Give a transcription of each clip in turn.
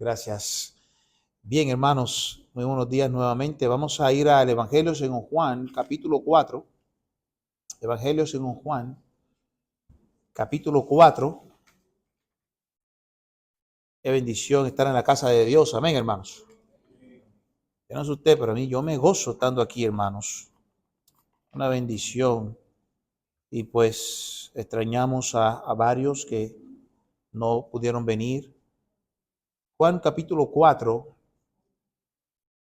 Gracias. Bien, hermanos, muy buenos días nuevamente. Vamos a ir al Evangelio según Juan, capítulo 4. Evangelio según Juan, capítulo 4. Qué bendición estar en la casa de Dios. Amén, hermanos. Yo no sé usted, pero a mí yo me gozo estando aquí, hermanos. Una bendición. Y pues extrañamos a varios que no pudieron venir. Juan, capítulo 4.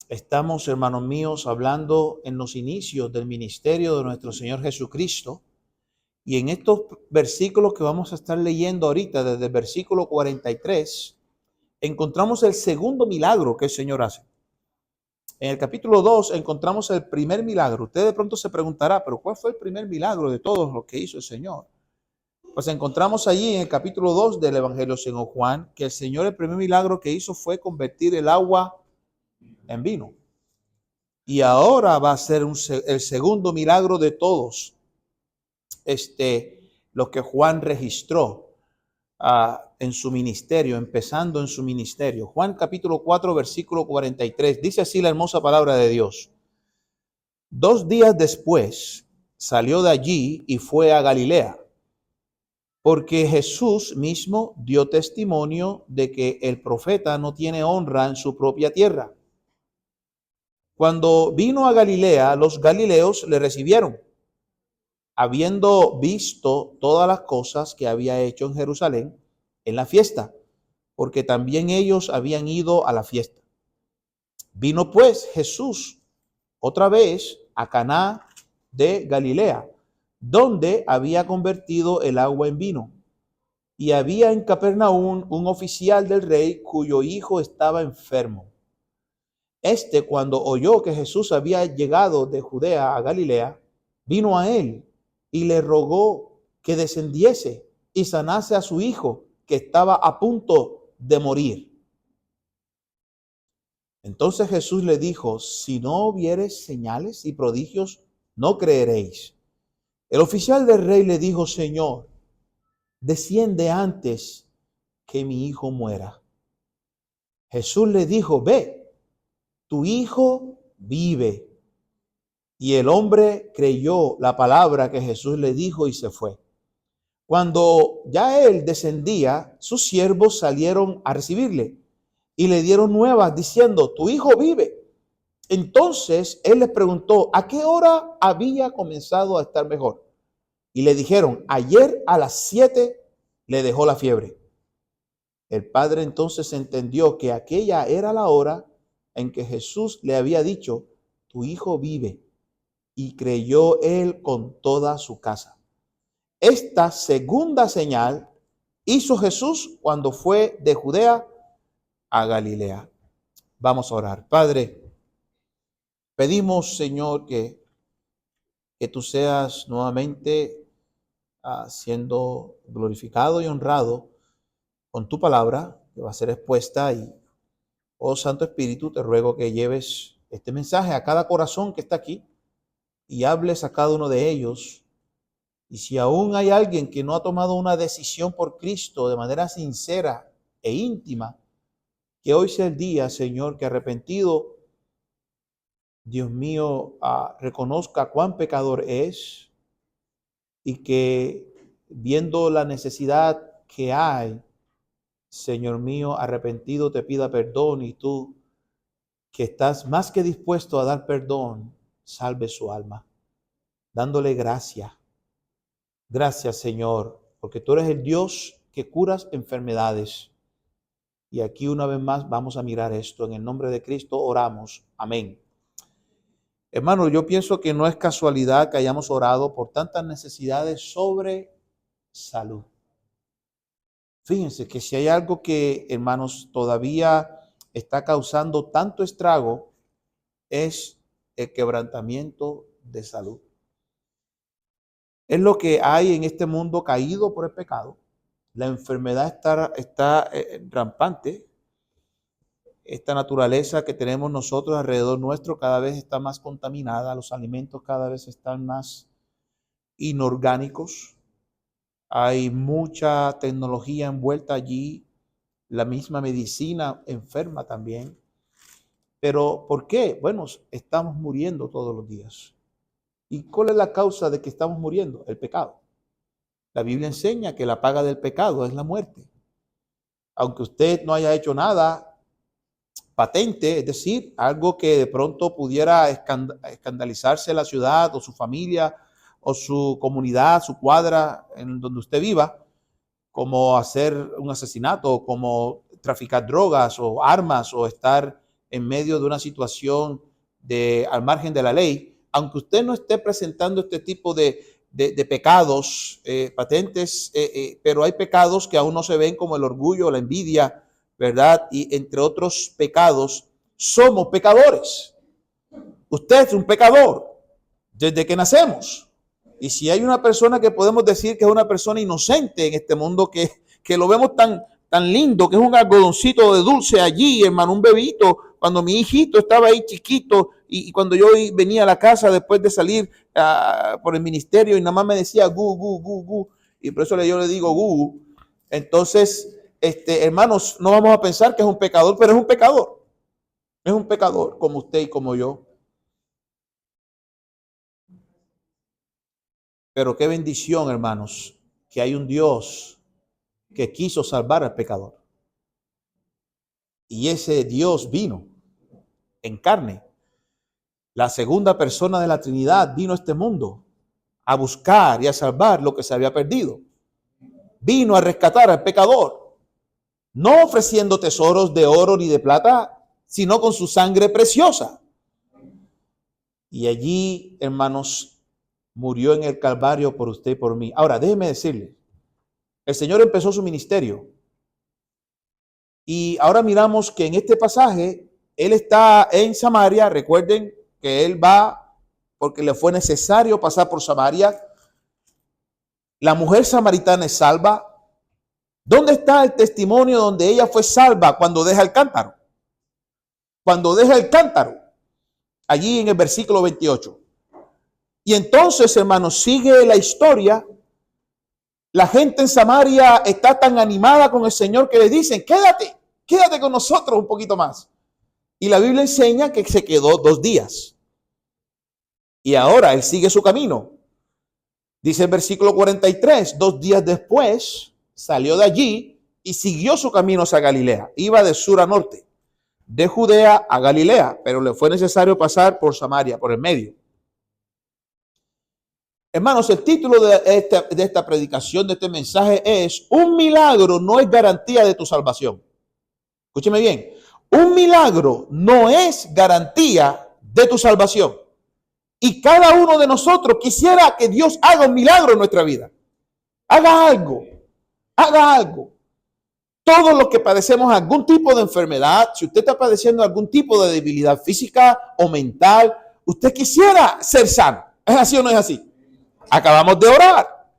Estamos, hermanos míos, hablando en los inicios del ministerio de nuestro Señor Jesucristo. Y en estos versículos que vamos a estar leyendo ahorita, desde el versículo 43, encontramos el segundo milagro que el Señor hace. En el capítulo 2 encontramos el primer milagro. Usted de pronto se preguntará, pero ¿cuál fue el primer milagro de todos los que hizo el Señor? Pues encontramos allí en el capítulo 2 del Evangelio según Juan que el Señor, el primer milagro que hizo fue convertir el agua en vino. Y ahora va a ser el segundo milagro de todos los que Juan registró en su ministerio, empezando en su ministerio. Juan capítulo 4, versículo 43. Dice así la hermosa palabra de Dios. 2 días después salió de allí y fue a Galilea, porque Jesús mismo dio testimonio de que el profeta no tiene honra en su propia tierra. Cuando vino a Galilea, los galileos le recibieron, habiendo visto todas las cosas que había hecho en Jerusalén en la fiesta, porque también ellos habían ido a la fiesta. Vino pues Jesús otra vez a Caná de Galilea, donde había convertido el agua en vino. Y había en Capernaum un oficial del rey cuyo hijo estaba enfermo. Cuando oyó que Jesús había llegado de Judea a Galilea, vino a él y le rogó que descendiese y sanase a su hijo, que estaba a punto de morir. Entonces Jesús le dijo: si no viereis señales y prodigios, no creeréis. El oficial del rey le dijo: Señor, desciende antes que mi hijo muera. Jesús le dijo: ve, tu hijo vive. Y el hombre creyó la palabra que Jesús le dijo y se fue. Cuando ya él descendía, sus siervos salieron a recibirle y le dieron nuevas diciendo: tu hijo vive. Entonces él les preguntó a qué hora había comenzado a estar mejor. Y le dijeron: ayer a las 7 le dejó la fiebre. El padre entonces entendió que aquella era la hora en que Jesús le había dicho: tu hijo vive. Y creyó él con toda su casa. Esta segunda señal hizo Jesús cuando fue de Judea a Galilea. Vamos a orar. Padre, pedimos, Señor, que tú seas nuevamente siendo glorificado y honrado con tu palabra, que va a ser expuesta. Y, oh Santo Espíritu, te ruego que lleves este mensaje a cada corazón que está aquí y hables a cada uno de ellos. Y si aún hay alguien que no ha tomado una decisión por Cristo de manera sincera e íntima, que hoy sea el día, Señor, que arrepentido, Dios mío, reconozca cuán pecador es y que viendo la necesidad que hay, Señor mío, arrepentido te pida perdón, y tú, que estás más que dispuesto a dar perdón, salve su alma, dándole gracia. Gracias, Señor, porque tú eres el Dios que curas enfermedades. Y aquí una vez más vamos a mirar esto. En el nombre de Cristo oramos. Amén. Hermano, yo pienso que no es casualidad que hayamos orado por tantas necesidades sobre salud. Fíjense que si hay algo que, hermanos, todavía está causando tanto estrago, es el quebrantamiento de salud. Es lo que hay en este mundo caído por el pecado. La enfermedad está rampante. Esta naturaleza que tenemos nosotros alrededor nuestro cada vez está más contaminada. Los alimentos cada vez están más inorgánicos. Hay mucha tecnología envuelta allí La misma medicina enferma también. Pero ¿por qué? Bueno, estamos muriendo todos los días. ¿Y cuál es la causa de que estamos muriendo? El pecado. La Biblia enseña que la paga del pecado es la muerte. Aunque usted no haya hecho nada patente, es decir, algo que de pronto pudiera escandalizarse la ciudad o su familia o su comunidad, su cuadra en donde usted viva, como hacer un asesinato, como traficar drogas o armas o estar en medio de una situación al margen de la ley, aunque usted no esté presentando este tipo de pecados patentes, pero hay pecados que aún no se ven, como el orgullo, la envidia, ¿verdad? Y entre otros pecados, somos pecadores. Usted es un pecador desde que nacemos. Y si hay una persona que podemos decir que es una persona inocente en este mundo, que lo vemos tan lindo, que es un algodoncito de dulce allí, hermano, un bebito, cuando mi hijito estaba ahí chiquito y cuando yo venía a la casa después de salir por el ministerio y nada más me decía gu, gu, gu, gu, y por eso yo le digo gu. Entonces, hermanos, no vamos a pensar que es un pecador, pero es un pecador. Es un pecador como usted y como yo. Pero qué bendición, hermanos, que hay un Dios que quiso salvar al pecador. Y ese Dios vino en carne. La segunda persona de la Trinidad vino a este mundo a buscar y a salvar lo que se había perdido. Vino a rescatar al pecador, no ofreciendo tesoros de oro ni de plata, sino con su sangre preciosa. Y allí, hermanos, murió en el Calvario por usted y por mí. Ahora, déjeme decirle, el Señor empezó su ministerio. Y ahora miramos que en este pasaje, Él está en Samaria. Recuerden que Él va porque le fue necesario pasar por Samaria. La mujer samaritana es salva. ¿Dónde está el testimonio donde ella fue salva? Cuando deja el cántaro. Cuando deja el cántaro. Allí en el versículo 28. Y entonces, hermanos, sigue la historia. La gente en Samaria está tan animada con el Señor que le dicen, quédate con nosotros un poquito más. Y la Biblia enseña que se quedó 2 días. Y ahora él sigue su camino. Dice el versículo 43, 2 días después salió de allí y siguió su camino hacia Galilea. Iba de sur a norte, de Judea a Galilea, pero le fue necesario pasar por Samaria, por el medio. Hermanos, el título de esta predicación, de este mensaje es: un milagro no es garantía de tu salvación. Escúcheme bien, un milagro no es garantía de tu salvación. Y cada uno de nosotros quisiera que Dios haga un milagro en nuestra vida. Haga algo, haga algo. Todos los que padecemos algún tipo de enfermedad, si usted está padeciendo algún tipo de debilidad física o mental, usted quisiera ser sano. ¿Es así o no es así? Acabamos de orar.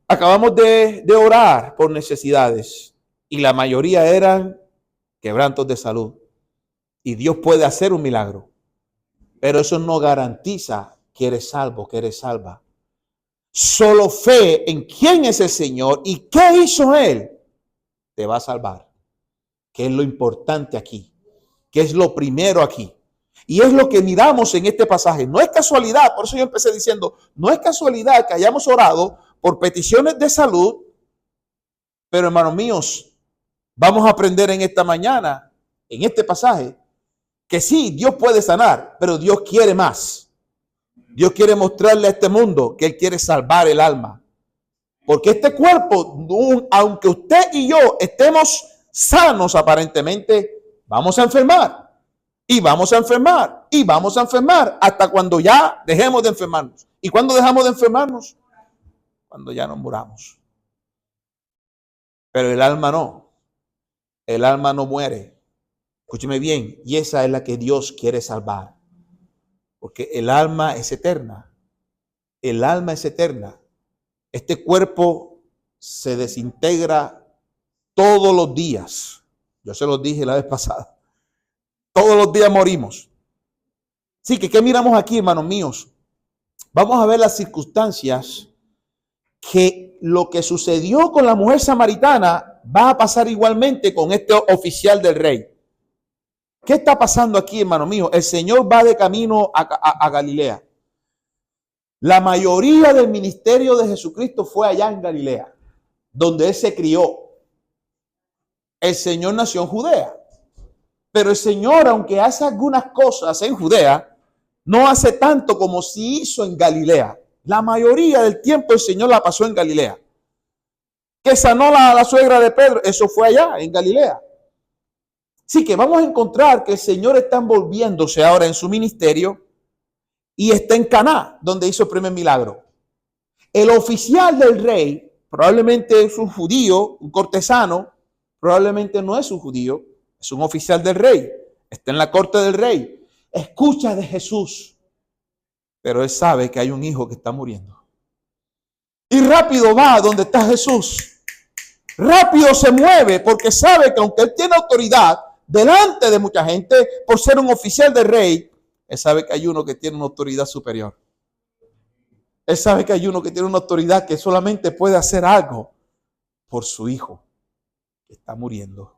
Acabamos de orar por necesidades y la mayoría eran quebrantos de salud. Y Dios puede hacer un milagro, pero eso no garantiza que eres salvo, que eres salva. Solo fe en quién es el Señor y qué hizo Él te va a salvar. Que es lo importante aquí, que es lo primero aquí. Y es lo que miramos en este pasaje. No es casualidad, por eso yo empecé diciendo, no es casualidad que hayamos orado por peticiones de salud, pero hermanos míos, vamos a aprender en esta mañana, en este pasaje, que sí, Dios puede sanar, pero Dios quiere más. Dios quiere mostrarle a este mundo que Él quiere salvar el alma. Porque este cuerpo, aunque usted y yo estemos sanos aparentemente, vamos a enfermar. Y vamos a enfermar. Y vamos a enfermar hasta cuando ya dejemos de enfermarnos. ¿Y cuándo dejamos de enfermarnos? Cuando ya nos muramos. Pero el alma no. El alma no muere. Escúcheme bien. Y esa es la que Dios quiere salvar. Porque el alma es eterna. El alma es eterna. Este cuerpo se desintegra todos los días. Yo se los dije la vez pasada. Todos los días morimos. Así que, ¿qué miramos aquí, hermanos míos? Vamos a ver las circunstancias que lo que sucedió con la mujer samaritana va a pasar igualmente con este oficial del rey. ¿Qué está pasando aquí, hermano mío? El Señor va de camino a Galilea. La mayoría del ministerio de Jesucristo fue allá en Galilea, donde Él se crió. El Señor nació en Judea. Pero el Señor, aunque hace algunas cosas en Judea, no hace tanto como si hizo en Galilea. La mayoría del tiempo el Señor la pasó en Galilea. Que sanó la suegra de Pedro, eso fue allá en Galilea. Así que vamos a encontrar que el Señor está envolviéndose ahora en su ministerio y está en Caná, donde hizo el primer milagro. El oficial del rey, probablemente es un judío, un cortesano, probablemente no es un judío, es un oficial del rey, está en la corte del rey, escucha de Jesús, pero él sabe que hay un hijo que está muriendo. Y rápido va a donde está Jesús. Rápido se mueve porque sabe que aunque él tiene autoridad delante de mucha gente por ser un oficial del rey, él sabe que hay uno que tiene una autoridad superior. Él sabe que hay uno que tiene una autoridad que solamente puede hacer algo por su hijo que está muriendo.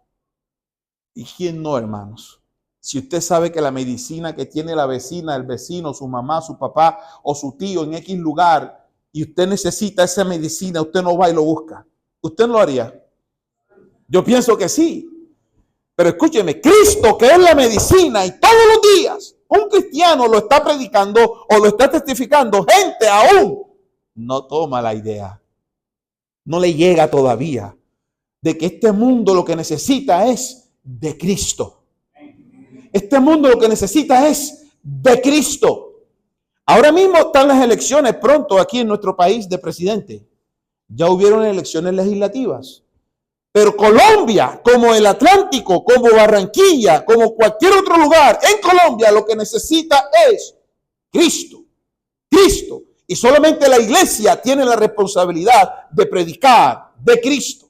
¿Y quién no, hermanos? Si usted sabe que la medicina que tiene la vecina, el vecino, su mamá, su papá o su tío en X lugar y usted necesita esa medicina, usted no va y lo busca. ¿Usted no lo haría? Yo pienso que sí. Pero escúcheme, Cristo, que es la medicina, y todos los días un cristiano lo está predicando o lo está testificando, gente aún no toma la idea. No le llega todavía de que este mundo lo que necesita es de Cristo. Este mundo lo que necesita es de Cristo. Ahora mismo están las elecciones pronto aquí en nuestro país de presidente. Ya hubieron elecciones legislativas. Pero Colombia, como el Atlántico, como Barranquilla, como cualquier otro lugar en Colombia, lo que necesita es Cristo. Cristo. Y solamente la iglesia tiene la responsabilidad de predicar de Cristo.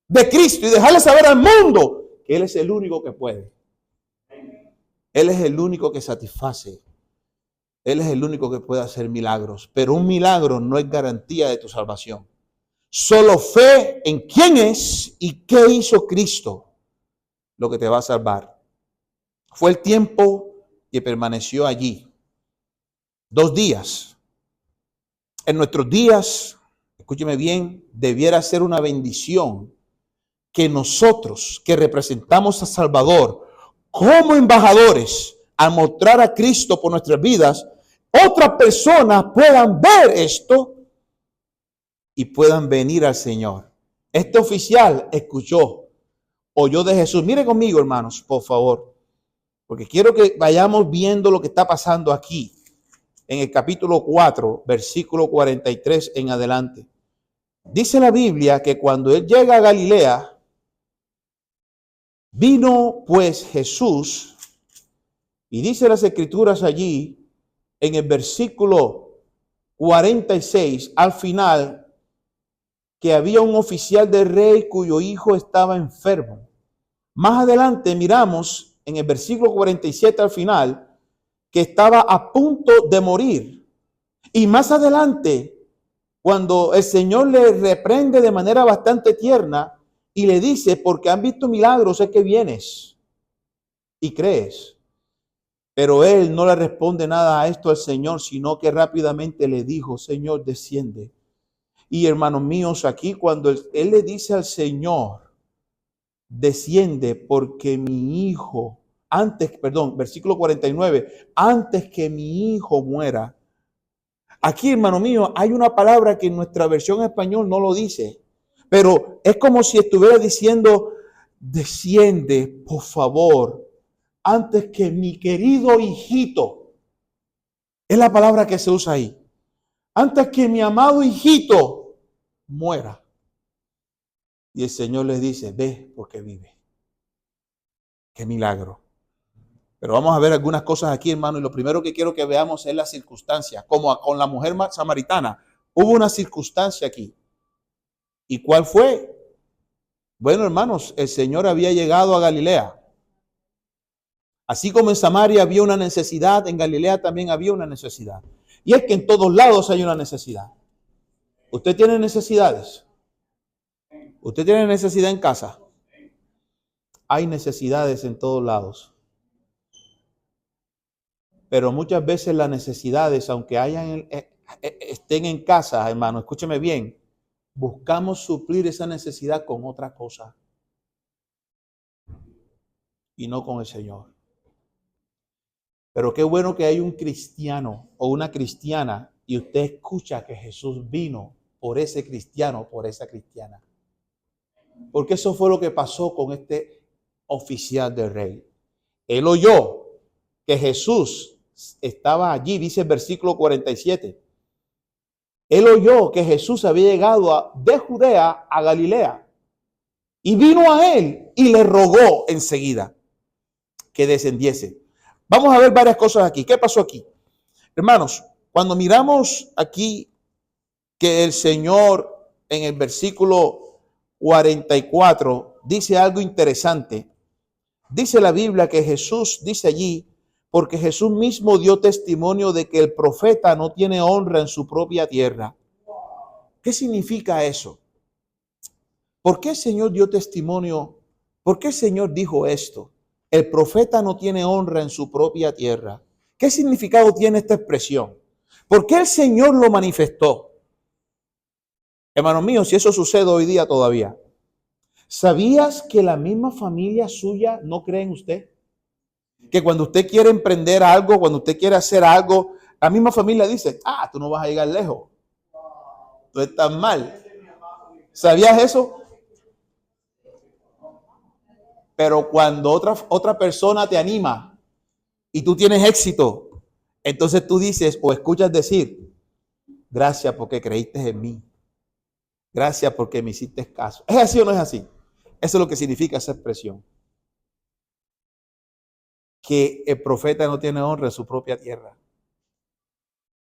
De Cristo y dejarle saber al mundo que Él es el único que puede. Él es el único que satisface. Él es el único que puede hacer milagros. Pero un milagro no es garantía de tu salvación. Solo fe en quién es y qué hizo Cristo lo que te va a salvar. Fue el tiempo que permaneció allí. 2 días. En nuestros días, escúcheme bien, debiera ser una bendición que nosotros que representamos a Salvador como embajadores, al mostrar a Cristo por nuestras vidas, otras personas puedan ver esto y puedan venir al Señor. Este oficial escuchó, oyó de Jesús. Mire conmigo, hermanos, por favor, porque quiero que vayamos viendo lo que está pasando aquí en el capítulo 4, versículo 43 en adelante. Dice la Biblia que cuando él llega a Galilea, vino pues Jesús, y dice las escrituras allí en el versículo 46 al final, que había un oficial del rey cuyo hijo estaba enfermo. Más adelante miramos en el versículo 47 al final que estaba a punto de morir. Y más adelante, cuando el Señor le reprende de manera bastante tierna y le dice, porque han visto milagros, es que vienes y crees. Pero él no le responde nada a esto al Señor, sino que rápidamente le dijo, Señor, desciende. Y hermanos míos, aquí cuando él le dice al Señor, desciende porque mi hijo, versículo 49, antes que mi hijo muera. Aquí, hermano mío, hay una palabra que en nuestra versión español no lo dice, pero es como si estuviera diciendo, desciende, por favor, antes que mi querido hijito. Es la palabra que se usa ahí. Antes que mi amado hijito muera. Y el Señor les dice, ve porque vive. Qué milagro. Pero vamos a ver algunas cosas aquí, hermano, y lo primero que quiero que veamos es la circunstancia. Como con la mujer samaritana, hubo una circunstancia aquí. ¿Y cuál fue? Bueno, hermanos, el Señor había llegado a Galilea. Así como en Samaria había una necesidad, en Galilea también había una necesidad. Y es que en todos lados hay una necesidad. ¿Usted tiene necesidades? Usted tiene necesidad en casa. Hay necesidades en todos lados. Pero muchas veces las necesidades, aunque estén en casa, hermano, escúcheme bien, buscamos suplir esa necesidad con otra cosa y no con el Señor. Pero qué bueno que hay un cristiano o una cristiana y usted escucha que Jesús vino por ese cristiano, por esa cristiana. Porque eso fue lo que pasó con este oficial del rey. Él oyó que Jesús estaba allí, dice el versículo 47. Él oyó que Jesús había llegado de Judea a Galilea y vino a él y le rogó enseguida que descendiese. Vamos a ver varias cosas aquí. ¿Qué pasó aquí? Hermanos, cuando miramos aquí que el Señor en el versículo 44 dice algo interesante. Dice la Biblia que Jesús dice allí, porque Jesús mismo dio testimonio de que el profeta no tiene honra en su propia tierra. ¿Qué significa eso? ¿Por qué el Señor dio testimonio? ¿Por qué el Señor dijo esto? El profeta no tiene honra en su propia tierra. ¿Qué significado tiene esta expresión? ¿Por qué el Señor lo manifestó? Hermanos míos, si eso sucede hoy día todavía. ¿Sabías que la misma familia suya no cree en usted? Que cuando usted quiere emprender algo, cuando usted quiere hacer algo, la misma familia dice, tú no vas a llegar lejos. Tú estás mal. ¿Sabías eso? Pero cuando otra persona te anima y tú tienes éxito, entonces tú dices o escuchas decir, gracias porque creíste en mí. Gracias porque me hiciste caso. ¿Es así o no es así? Eso es lo que significa esa expresión. Que el profeta no tiene honra en su propia tierra.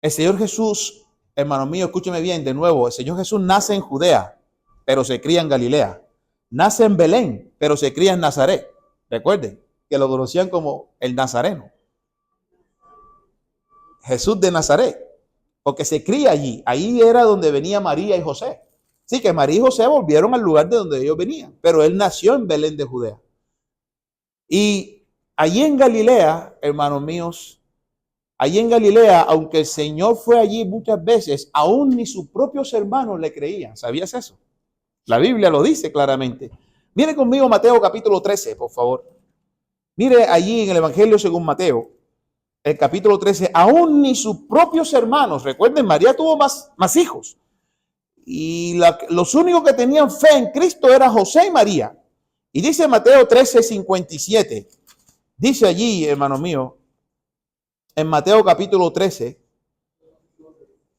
El Señor Jesús, hermano mío, escúcheme bien de nuevo, el Señor Jesús nace en Judea, pero se cría en Galilea. Nace en Belén, pero se cría en Nazaret. Recuerden que lo conocían como el Nazareno. Jesús de Nazaret, porque se cría allí. Ahí era donde venía María y José. Sí, que María y José volvieron al lugar de donde ellos venían, pero él nació en Belén de Judea. Y allí en Galilea, hermanos míos, allí en Galilea, aunque el Señor fue allí muchas veces, aún ni sus propios hermanos le creían. ¿Sabías eso? La Biblia lo dice claramente. Mire conmigo Mateo capítulo 13, por favor. Mire allí en el Evangelio según Mateo, el capítulo 13, aún ni sus propios hermanos, recuerden, María tuvo más hijos. Y los únicos que tenían fe en Cristo eran José y María. Y dice Mateo 13, 57. Dice allí, hermano mío, en Mateo capítulo 13,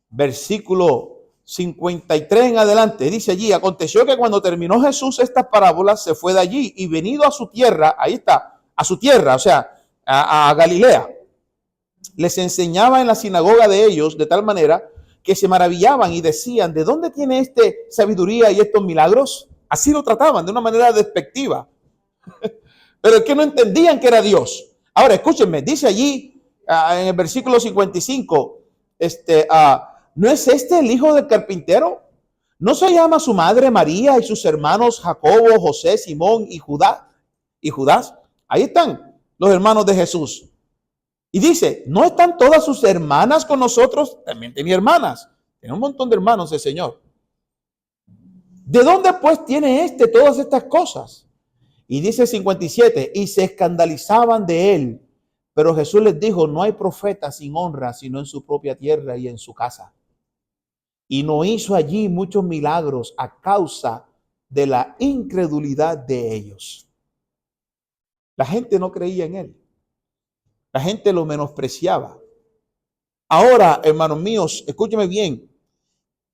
versículo 53 en adelante, dice allí, aconteció que cuando terminó Jesús estas parábolas, se fue de allí y venido a su tierra, ahí está, a su tierra, o sea, a Galilea, les enseñaba en la sinagoga de ellos de tal manera que se maravillaban y decían, ¿de dónde tiene este sabiduría y estos milagros? Así lo trataban de una manera despectiva. Pero es que no entendían que era Dios. Ahora, escúchenme, dice allí en el versículo 55, ¿no es este el hijo del carpintero? ¿No se llama su madre María y sus hermanos Jacobo, José, Simón y Judas? Ahí están los hermanos de Jesús. Y dice, ¿no están todas sus hermanas con nosotros? También tenía hermanas. Tiene un montón de hermanos el Señor. ¿De dónde pues tiene todas estas cosas? Y dice 57, y se escandalizaban de él. Pero Jesús les dijo, no hay profeta sin honra, sino en su propia tierra y en su casa. Y no hizo allí muchos milagros a causa de la incredulidad de ellos. La gente no creía en él. La gente lo menospreciaba. Ahora, hermanos míos, escúcheme bien.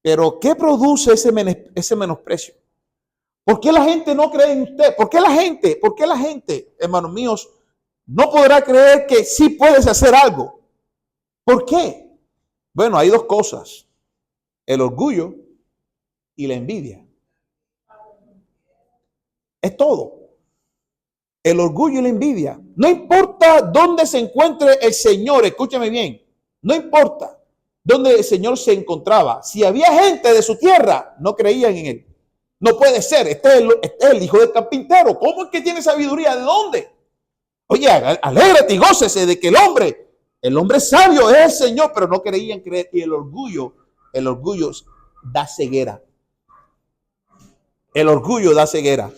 Pero ¿qué produce ese menosprecio? ¿Por qué la gente no cree en usted? ¿Por qué la gente, hermanos míos, no podrá creer que sí puedes hacer algo? ¿Por qué? Bueno, hay dos cosas. El orgullo y la envidia. Es todo. El orgullo y la envidia. No importa dónde se encuentre el Señor, escúchame bien. No importa dónde el Señor se encontraba. Si había gente de su tierra, no creían en él. No puede ser, este es el hijo del carpintero. ¿Cómo es que tiene sabiduría? ¿De dónde? Oye, alégrate y gócese de que el hombre sabio es el Señor, pero no querían creer. Y el orgullo da ceguera. El orgullo da ceguera.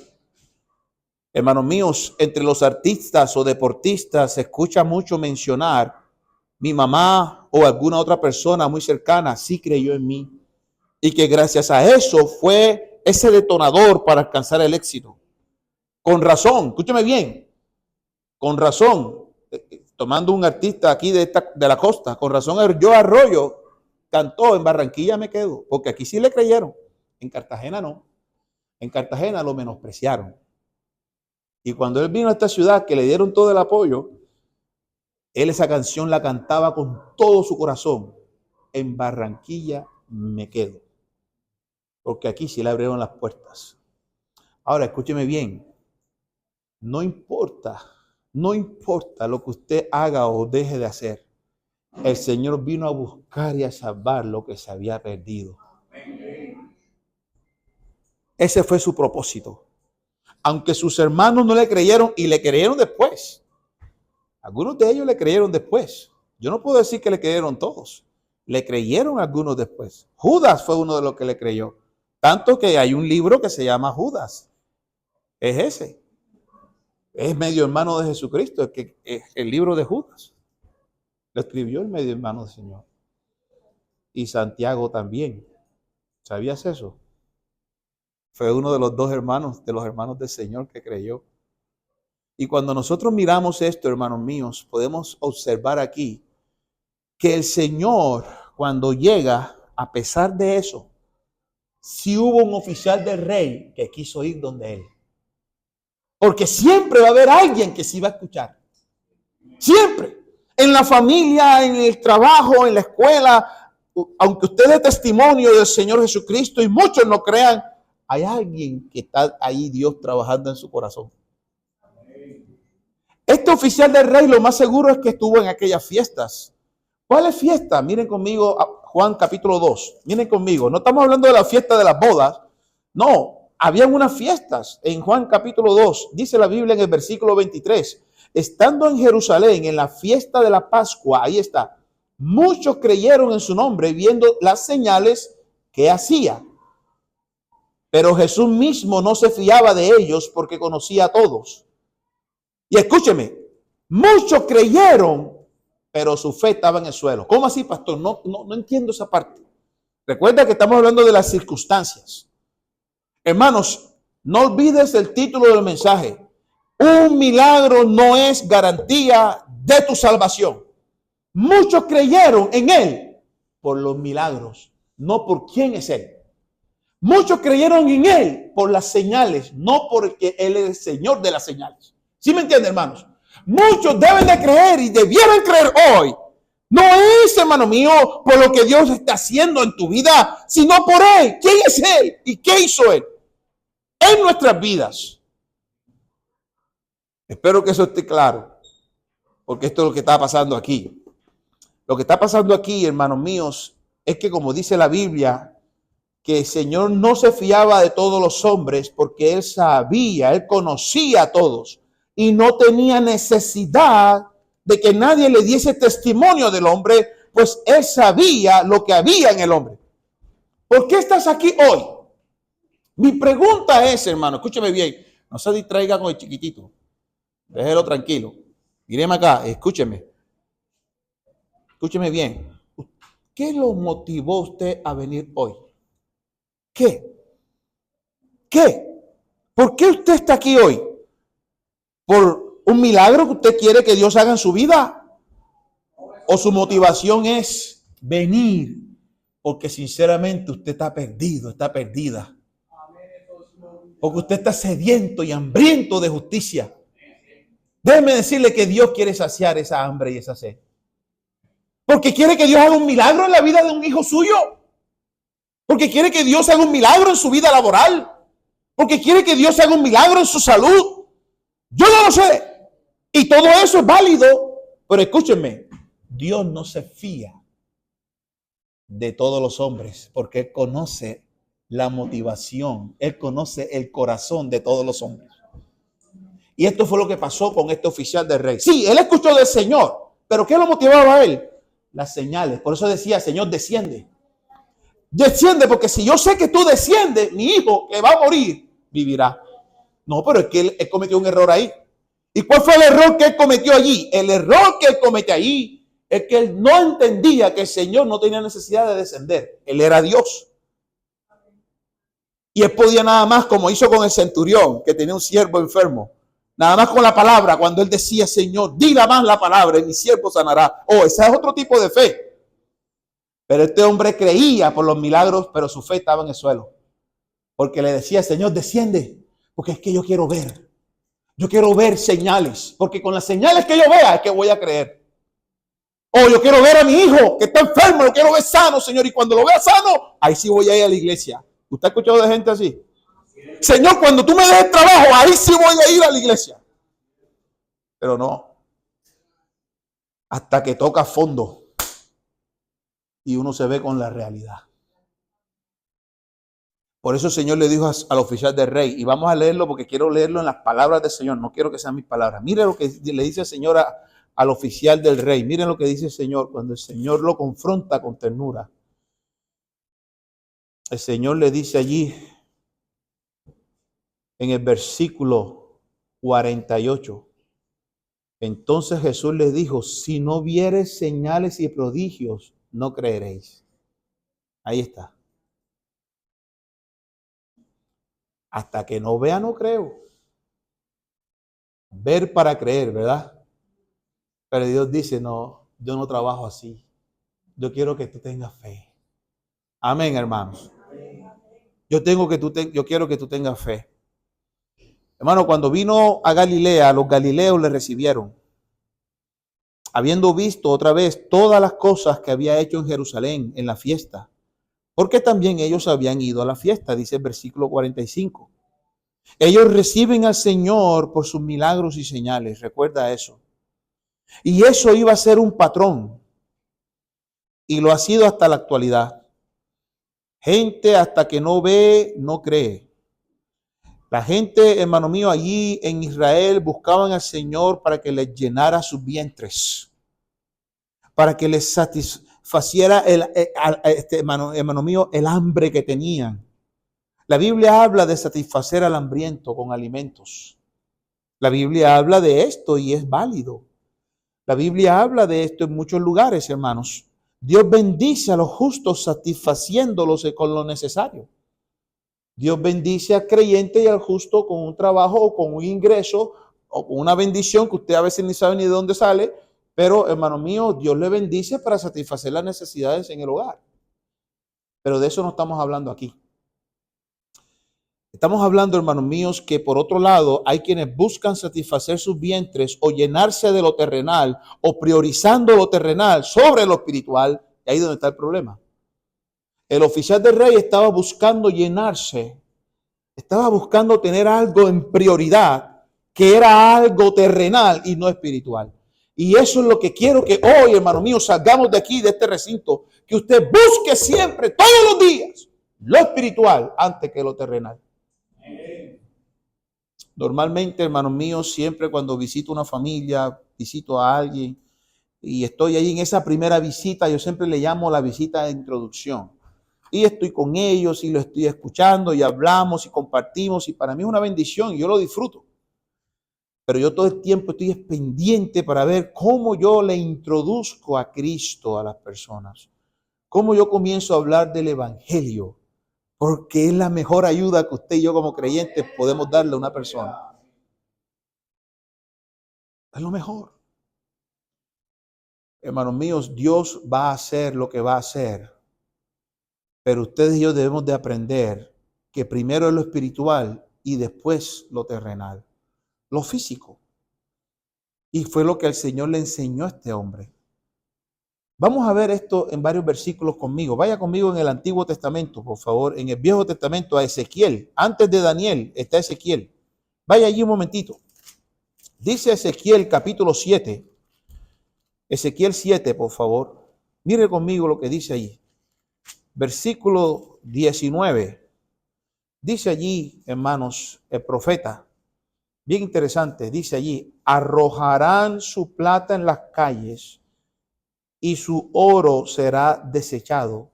Hermanos míos, entre los artistas o deportistas se escucha mucho mencionar: mi mamá o alguna otra persona muy cercana sí creyó en mí, y que gracias a eso fue ese detonador para alcanzar el éxito. Con razón, escúcheme bien, con razón, tomando un artista aquí de la costa, con razón Joe Arroyo cantó En Barranquilla me quedo, porque aquí sí le creyeron, en Cartagena no. En Cartagena lo menospreciaron. Y cuando él vino a esta ciudad, que le dieron todo el apoyo, él esa canción la cantaba con todo su corazón: En Barranquilla me quedo, porque aquí sí le abrieron las puertas. Ahora, escúcheme bien, no importa lo que usted haga o deje de hacer, el Señor vino a buscar y a salvar lo que se había perdido. Ese fue su propósito. Aunque sus hermanos no le creyeron, y le creyeron después. Algunos de ellos le creyeron después. Yo no puedo decir que le creyeron todos. Le creyeron algunos después. Judas fue uno de los que le creyó. Tanto que hay un libro que se llama Judas. Es ese. Es medio hermano de Jesucristo, que es el libro de Judas. Lo escribió el medio hermano del Señor. Y Santiago también. ¿Sabías eso? Fue uno de los dos hermanos, de los hermanos del Señor, que creyó. Y cuando nosotros miramos esto, hermanos míos, podemos observar aquí que el Señor, cuando llega, a pesar de eso, sí hubo un oficial del rey que quiso ir donde él. Porque siempre va a haber alguien que sí va a escuchar. Siempre. En la familia, en el trabajo, en la escuela, aunque usted dé testimonio del Señor Jesucristo y muchos no crean, hay alguien que está ahí, Dios trabajando en su corazón. Este oficial del rey, lo más seguro es que estuvo en aquellas fiestas. ¿Cuáles fiestas? Miren conmigo a Juan capítulo 2. Miren conmigo. No estamos hablando de la fiesta de las bodas. No, habían unas fiestas en Juan capítulo 2. Dice la Biblia en el versículo 23. Estando en Jerusalén en la fiesta de la Pascua, ahí está, muchos creyeron en su nombre viendo las señales que hacía. Pero Jesús mismo no se fiaba de ellos porque conocía a todos. Y escúcheme, muchos creyeron, pero su fe estaba en el suelo. ¿Cómo así, pastor? No entiendo esa parte. Recuerda que estamos hablando de las circunstancias. Hermanos, no olvides el título del mensaje. Un milagro no es garantía de tu salvación. Muchos creyeron en él por los milagros, no por quién es él. Muchos creyeron en él por las señales, no porque él es el Señor de las señales. ¿Sí me entienden, hermanos? Muchos deben de creer y debieran creer hoy. No es, hermano mío, por lo que Dios está haciendo en tu vida, sino por él. ¿Quién es él? ¿Y qué hizo él en nuestras vidas? Espero que eso esté claro, porque esto es lo que está pasando aquí. Lo que está pasando aquí, hermanos míos, es que, como dice la Biblia, que el Señor no se fiaba de todos los hombres porque él sabía, él conocía a todos y no tenía necesidad de que nadie le diese testimonio del hombre, pues él sabía lo que había en el hombre. ¿Por qué estás aquí hoy? Mi pregunta es, hermano, escúcheme bien, no se distraiga con el chiquitito, déjelo tranquilo. Míreme acá, escúcheme bien. ¿Qué lo motivó a usted a venir hoy? ¿Qué? ¿Por qué usted está aquí hoy? ¿Por un milagro que usted quiere que Dios haga en su vida? ¿O su motivación es venir porque sinceramente usted está perdido, está perdida? Porque usted está sediento y hambriento de justicia. Déjeme decirle que Dios quiere saciar esa hambre y esa sed. Porque quiere que Dios haga un milagro en la vida de un hijo suyo. Porque quiere que Dios haga un milagro en su vida laboral. Porque quiere que Dios haga un milagro en su salud. Yo no lo sé. Y todo eso es válido. Pero escúchenme, Dios no se fía de todos los hombres porque Él conoce la motivación. Él conoce el corazón de todos los hombres. Y esto fue lo que pasó con este oficial del rey. Sí, él escuchó del Señor, pero ¿qué lo motivaba a él? Las señales. Por eso decía, Señor, desciende. Desciende, porque si yo sé que tú desciendes, mi hijo que va a morir, vivirá. No, pero es que él cometió un error ahí. ¿Y cuál fue el error que él cometió allí? El error que él cometió allí es que él no entendía que el Señor no tenía necesidad de descender. Él era Dios. Y él podía nada más, como hizo con el centurión, que tenía un siervo enfermo. Nada más con la palabra, cuando él decía, Señor, diga más la palabra y mi siervo sanará. Oh, ese es otro tipo de fe. Pero este hombre creía por los milagros, pero su fe estaba en el suelo. Porque le decía, Señor, desciende, porque es que yo quiero ver. Yo quiero ver señales, porque con las señales que yo vea es que voy a creer. Oh, yo quiero ver a mi hijo que está enfermo, lo quiero ver sano, Señor. Y cuando lo vea sano, ahí sí voy a ir a la iglesia. ¿Usted ha escuchado de gente así? Señor, cuando tú me des el trabajo, ahí sí voy a ir a la iglesia. Pero no. Hasta que toca fondo y uno se ve con la realidad. Por eso el Señor le dijo al oficial del rey, y vamos a leerlo porque quiero leerlo en las palabras del Señor, no quiero que sean mis palabras. Mire lo que le dice el Señor al oficial del rey. Miren lo que dice el Señor cuando el Señor lo confronta con ternura. El Señor le dice allí en el versículo 48. Entonces Jesús les dijo, si no viereis señales y prodigios, no creeréis. Ahí está. Hasta que no vea, no creo. Ver para creer, ¿verdad? Pero Dios dice, no, yo no trabajo así. Yo quiero que tú tengas fe. Amén, hermanos. Yo quiero que tú tengas fe. Hermano, cuando vino a Galilea, los galileos le recibieron, habiendo visto otra vez todas las cosas que había hecho en Jerusalén en la fiesta, porque también ellos habían ido a la fiesta, dice el versículo 45. Ellos reciben al Señor por sus milagros y señales, recuerda eso. Y eso iba a ser un patrón, y lo ha sido hasta la actualidad. Gente hasta que no ve, no cree. La gente, hermano mío, allí en Israel buscaban al Señor para que les llenara sus vientres, para que les satisfaciera hermano mío, el hambre que tenían. La Biblia habla de satisfacer al hambriento con alimentos. La Biblia habla de esto y es válido. La Biblia habla de esto en muchos lugares, hermanos. Dios bendice a los justos satisfaciéndolos con lo necesario. Dios bendice al creyente y al justo con un trabajo o con un ingreso o con una bendición que usted a veces ni sabe ni de dónde sale, pero hermano mío, Dios le bendice para satisfacer las necesidades en el hogar. Pero de eso no estamos hablando aquí. Estamos hablando, hermanos míos, que por otro lado hay quienes buscan satisfacer sus vientres o llenarse de lo terrenal o priorizando lo terrenal sobre lo espiritual. Y ahí es donde está el problema. El oficial del rey estaba buscando llenarse, estaba buscando tener algo en prioridad, que era algo terrenal y no espiritual. Y eso es lo que quiero que hoy, hermano mío, salgamos de aquí, de este recinto, que usted busque siempre, todos los días, lo espiritual antes que lo terrenal. Normalmente, hermanos míos, siempre cuando visito una familia, visito a alguien y estoy ahí en esa primera visita, yo siempre le llamo la visita de introducción. Y estoy con ellos y lo estoy escuchando y hablamos y compartimos y para mí es una bendición y yo lo disfruto. Pero yo todo el tiempo estoy pendiente para ver cómo yo le introduzco a Cristo a las personas. Cómo yo comienzo a hablar del evangelio. Porque es la mejor ayuda que usted y yo como creyentes podemos darle a una persona. Es lo mejor. Hermanos míos, Dios va a hacer lo que va a hacer. Pero ustedes y yo debemos de aprender que primero es lo espiritual y después lo terrenal, lo físico. Y fue lo que el Señor le enseñó a este hombre. Vamos a ver esto en varios versículos conmigo. Vaya conmigo en el Antiguo Testamento, por favor. En el Viejo Testamento a Ezequiel. Antes de Daniel está Ezequiel. Vaya allí un momentito. Dice Ezequiel capítulo 7. Ezequiel 7, por favor. Mire conmigo lo que dice ahí. Versículo 19. Dice allí, hermanos, el profeta, bien interesante, dice allí, arrojarán su plata en las calles y su oro será desechado.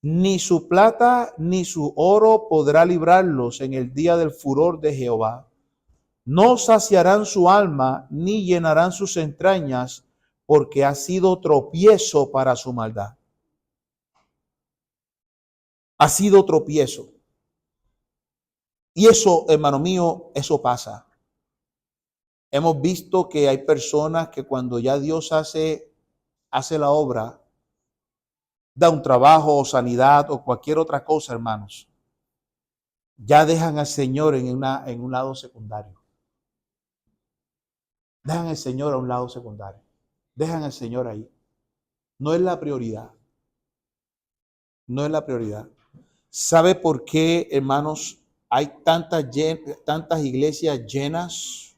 Ni su plata ni su oro podrá librarlos en el día del furor de Jehová. No saciarán su alma ni llenarán sus entrañas, porque ha sido tropiezo para su maldad. Ha sido tropiezo. Y eso, hermano mío, eso pasa. Hemos visto que hay personas que cuando ya Dios hace la obra, da un trabajo o sanidad o cualquier otra cosa, hermanos, ya dejan al Señor en un lado secundario. Dejan al Señor a un lado secundario. Dejan al Señor ahí. No es la prioridad. No es la prioridad. ¿Sabe por qué, hermanos, hay tantas iglesias llenas?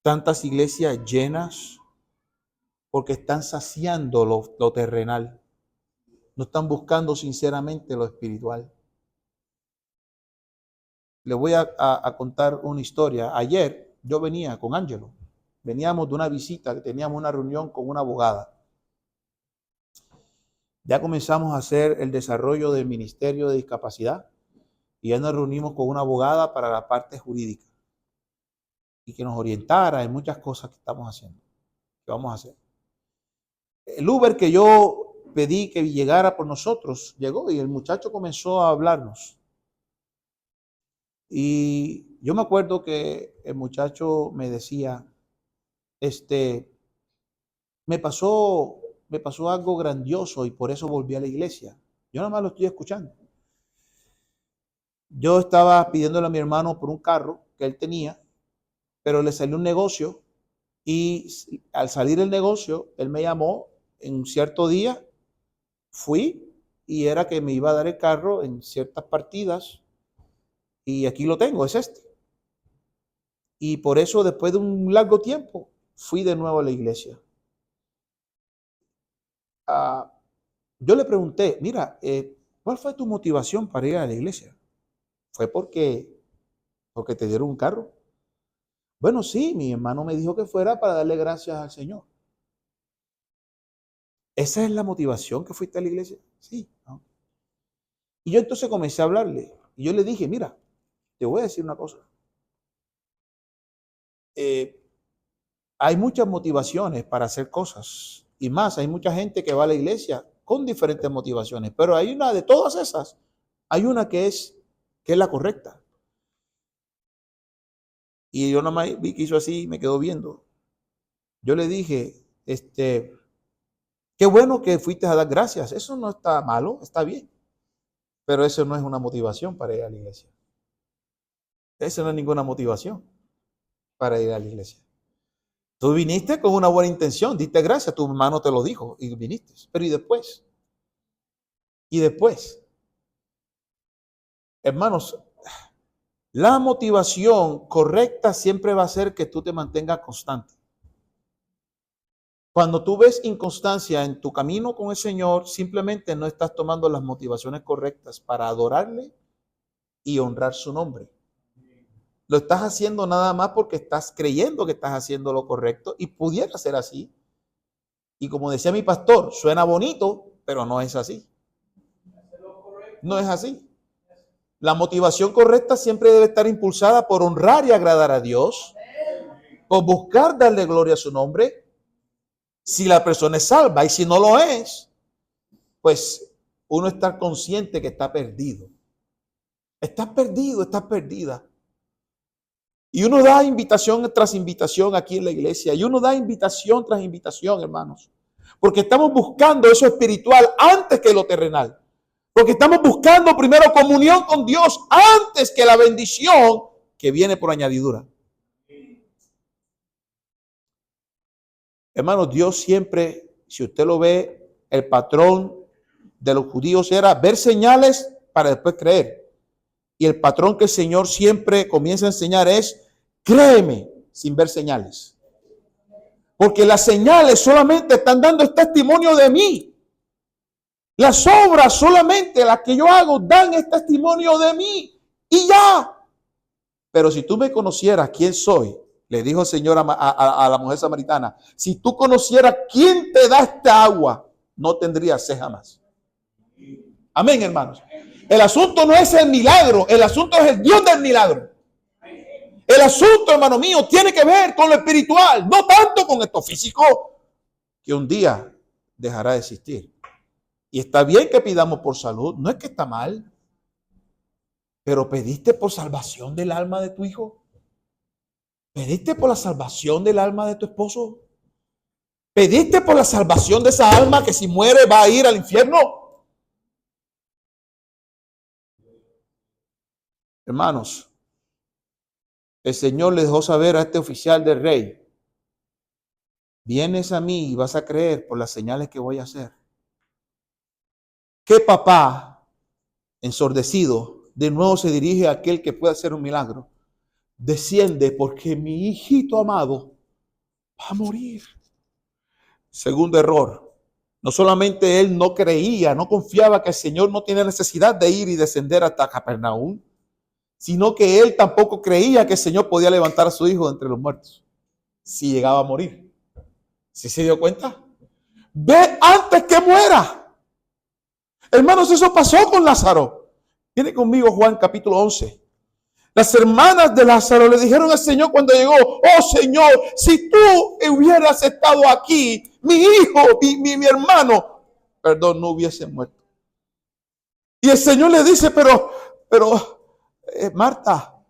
Tantas iglesias llenas. Porque están saciando lo terrenal. No están buscando sinceramente lo espiritual. Les voy a contar una historia. Ayer yo venía con Ángelo. Veníamos de una visita, que teníamos una reunión con una abogada. Ya comenzamos a hacer el desarrollo del Ministerio de Discapacidad y ya nos reunimos con una abogada para la parte jurídica y que nos orientara en muchas cosas que estamos haciendo, que vamos a hacer. El Uber que yo pedí que llegara por nosotros llegó y el muchacho comenzó a hablarnos. Y yo me acuerdo que el muchacho me decía, me pasó algo grandioso y por eso volví a la iglesia. Yo nada más lo estoy escuchando. Yo estaba pidiéndole a mi hermano por un carro que él tenía, pero le salió un negocio y al salir el negocio, él me llamó en un cierto día, fui y era que me iba a dar el carro en ciertas partidas y aquí lo tengo, es este. Y por eso después de un largo tiempo fui de nuevo a la iglesia. Yo le pregunté, mira, ¿cuál fue tu motivación para ir a la iglesia? ¿Fue porque te dieron un carro? Bueno, sí, mi hermano me dijo que fuera para darle gracias al Señor. ¿Esa es la motivación que fuiste a la iglesia? Sí. ¿No? Y yo entonces comencé a hablarle. Y yo le dije, mira, te voy a decir una cosa. Hay muchas motivaciones para hacer cosas. Y más, hay mucha gente que va a la iglesia con diferentes motivaciones. Pero hay una de todas esas, hay una que es la correcta. Y yo nada más vi que hizo así y me quedó viendo. Yo le dije, qué bueno que fuiste a dar gracias. Eso no está malo, está bien. Pero eso no es una motivación para ir a la iglesia. Eso no es ninguna motivación para ir a la iglesia. Tú viniste con una buena intención, diste gracias, tu hermano te lo dijo y viniste. Pero ¿y después? ¿Y después? Hermanos, la motivación correcta siempre va a ser que tú te mantengas constante. Cuando tú ves inconstancia en tu camino con el Señor, simplemente no estás tomando las motivaciones correctas para adorarle y honrar su nombre. Lo estás haciendo nada más porque estás creyendo que estás haciendo lo correcto y pudiera ser así. Y como decía mi pastor, suena bonito, pero no es así. No es así. La motivación correcta siempre debe estar impulsada por honrar y agradar a Dios, por buscar darle gloria a su nombre. Si la persona es salva y si no lo es, pues uno está consciente que está perdido. Estás perdido, estás perdida. Y uno da invitación tras invitación aquí en la iglesia. Y uno da invitación tras invitación, hermanos. Porque estamos buscando eso espiritual antes que lo terrenal. Porque estamos buscando primero comunión con Dios antes que la bendición que viene por añadidura. Hermanos, Dios siempre, si usted lo ve, el patrón de los judíos era ver señales para después creer. Y el patrón que el Señor siempre comienza a enseñar es, créeme sin ver señales. Porque las señales solamente están dando el testimonio de mí. Las obras solamente las que yo hago dan el testimonio de mí. y ya. Pero si tú me conocieras quién soy, le dijo el Señor a la mujer samaritana, si tú conocieras quién te da esta agua, no tendrías sed jamás. Amén, hermanos. El asunto no es el milagro, el asunto es el Dios del milagro. El asunto, hermano mío, tiene que ver con lo espiritual, no tanto con esto físico, que un día dejará de existir. Y está bien que pidamos por salud, no es que está mal, pero ¿pediste por salvación del alma de tu hijo? ¿Pediste por la salvación del alma de tu esposo? ¿Pediste por la salvación de esa alma que si muere va a ir al infierno? Hermanos, el Señor le dejó saber a este oficial del rey, vienes a mí y vas a creer por las señales que voy a hacer. ¿Qué papá ensordecido de nuevo se dirige a aquel que puede hacer un milagro? Desciende porque mi hijito amado va a morir. Segundo error. No solamente él no creía, no confiaba que el Señor no tiene necesidad de ir y descender hasta Capernaum, sino que él tampoco creía que el Señor podía levantar a su hijo de entre los muertos si llegaba a morir. ¿Sí se dio cuenta? Ve antes que muera. Hermanos, eso pasó con Lázaro. Viene conmigo Juan capítulo 11. Las hermanas de Lázaro le dijeron al Señor cuando llegó, oh Señor, si tú hubieras estado aquí, mi hijo, mi hermano, perdón, no hubiese muerto. Y el Señor le dice, pero Marta,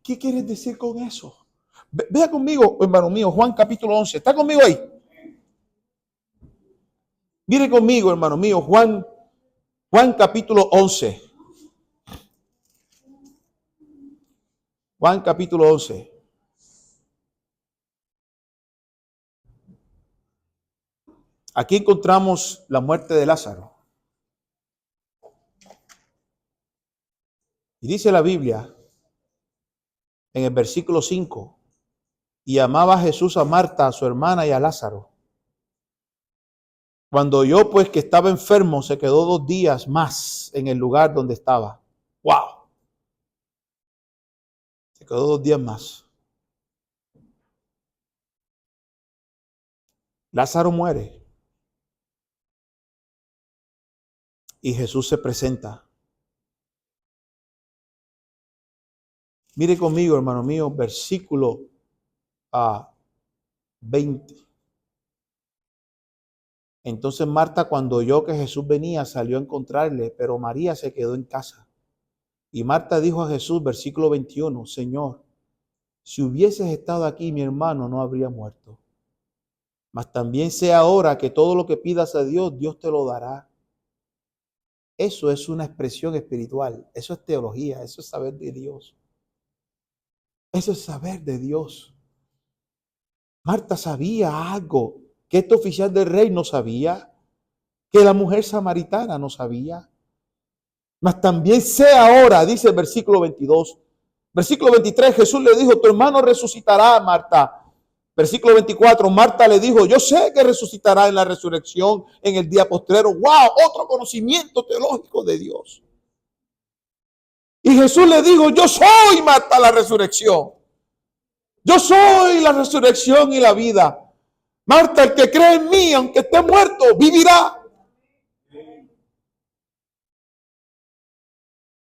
¿qué quieres decir con eso? Vea conmigo, hermano mío, Juan capítulo 11. ¿Está conmigo ahí? Mire conmigo, hermano mío, Juan capítulo 11. Juan capítulo 11. Aquí encontramos la muerte de Lázaro. Y dice la Biblia en el versículo 5, y amaba a Jesús a Marta, a su hermana y a Lázaro. Cuando oyó pues que estaba enfermo, se quedó 2 días más en el lugar donde estaba. ¡Wow! Se quedó 2 días más. Lázaro muere. Y Jesús se presenta. Mire conmigo, hermano mío, versículo 20. Entonces Marta, cuando oyó que Jesús venía, salió a encontrarle, pero María se quedó en casa. Y Marta dijo a Jesús, versículo 21, Señor, si hubieses estado aquí, mi hermano no habría muerto. Mas también sé ahora que todo lo que pidas a Dios, Dios te lo dará. Eso es una expresión espiritual, eso es teología, eso es saber de Dios. Eso es saber de Dios. Marta sabía algo que este oficial del rey no sabía, que la mujer samaritana no sabía. Mas también sé ahora, dice el versículo 22. Versículo 23, Jesús le dijo, tu hermano resucitará, Marta. Versículo 24, Marta le dijo, yo sé que resucitará en la resurrección en el día postrero. ¡Wow! Otro conocimiento teológico de Dios. Y Jesús le dijo, yo soy, Marta, la resurrección. Yo soy la resurrección y la vida. Marta, el que cree en mí, aunque esté muerto, vivirá.